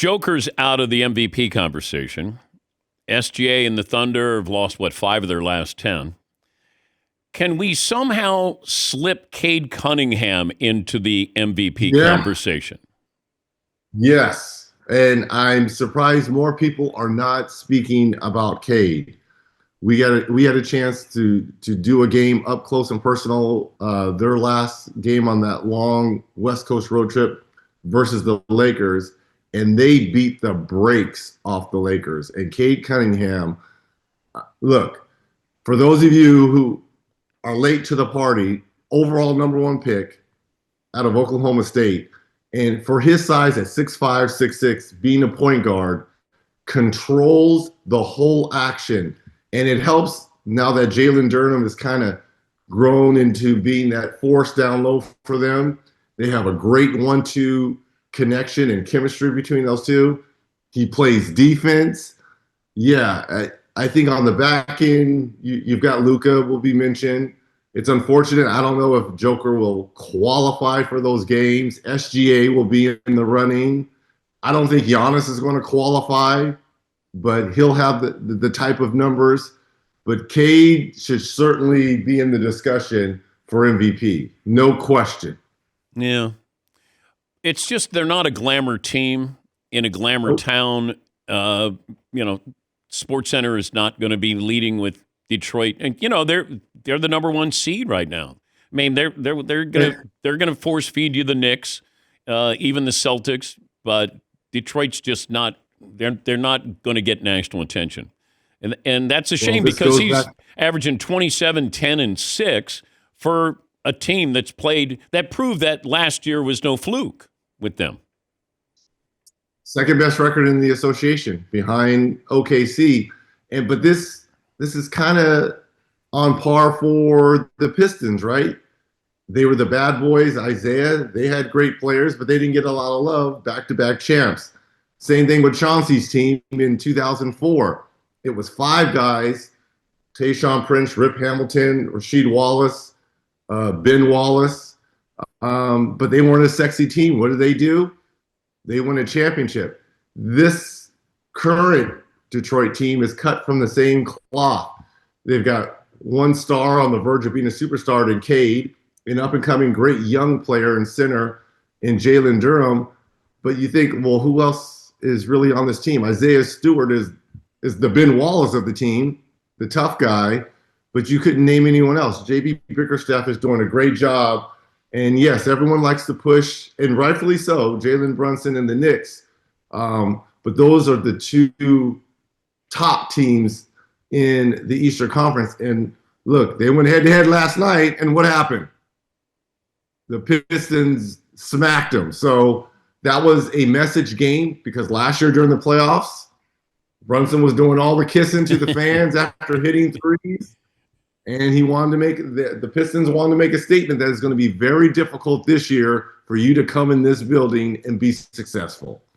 Joker's out of the MVP conversation. SGA and the Thunder have lost, 5 of their last 10. Can we somehow slip Cade Cunningham into the MVP conversation? Yes. And I'm surprised more people are not speaking about Cade. We had a chance to do a game up close and personal. Their last game on that long West Coast road trip versus the Lakers, and they beat the brakes off the Lakers. And Cade Cunningham, look, for those of you who are late to the party, overall #1 pick out of Oklahoma State, and for his size at 6'5", 6'6", being a point guard, controls the whole action. And it helps now that Jalen Durham has kind of grown into being that force down low for them. They have a great 1-2 connection and chemistry between those two. He plays defense. Yeah, I think on the back end, you've got Luka will be mentioned. It's unfortunate. I don't know if Joker will qualify for those games. SGA will be in the running. I don't think Giannis is going to qualify, but he'll have the type of numbers. But Cade should certainly be in the discussion for MVP. No question. Yeah. It's just they're not a glamour team in a glamour town. SportsCenter is not going to be leading with Detroit. And, they're the #1 seed right now. I mean, they're gonna force feed you the Knicks, even the Celtics, but Detroit's just not. They're not going to get national attention, and that's a shame because he's averaging 27, 10, and 6 for a team that proved that last year was no fluke with them. Second best record in the association behind OKC, but this is kind of on par for the Pistons, right? They were the bad boys. Isaiah, they had great players, but they didn't get a lot of love. Back-to-back champs. Same thing with Chauncey's team in 2004. It was 5 guys: Tayshaun Prince, Rip Hamilton, Rasheed Wallace, Ben Wallace. But they weren't a sexy team. What do? They won a championship. This current Detroit team is cut from the same cloth. They've got 1 star on the verge of being a superstar in Cade, an up-and-coming great young player and center in Jalen Durham. But you think, well, who else is really on this team? Isaiah Stewart is the Ben Wallace of the team, the tough guy, but you couldn't name anyone else. JB Bickerstaff is doing a great job. And yes, everyone likes to push, and rightfully so, Jalen Brunson and the Knicks. But those are the 2 top teams in the Eastern Conference. And look, they went head-to-head last night, and what happened? The Pistons smacked them. So that was a message game because last year during the playoffs, Brunson was doing all the kissing to the fans after hitting threes. And he wanted to make the Pistons wanted to make a statement that it's going to be very difficult this year for you to come in this building and be successful.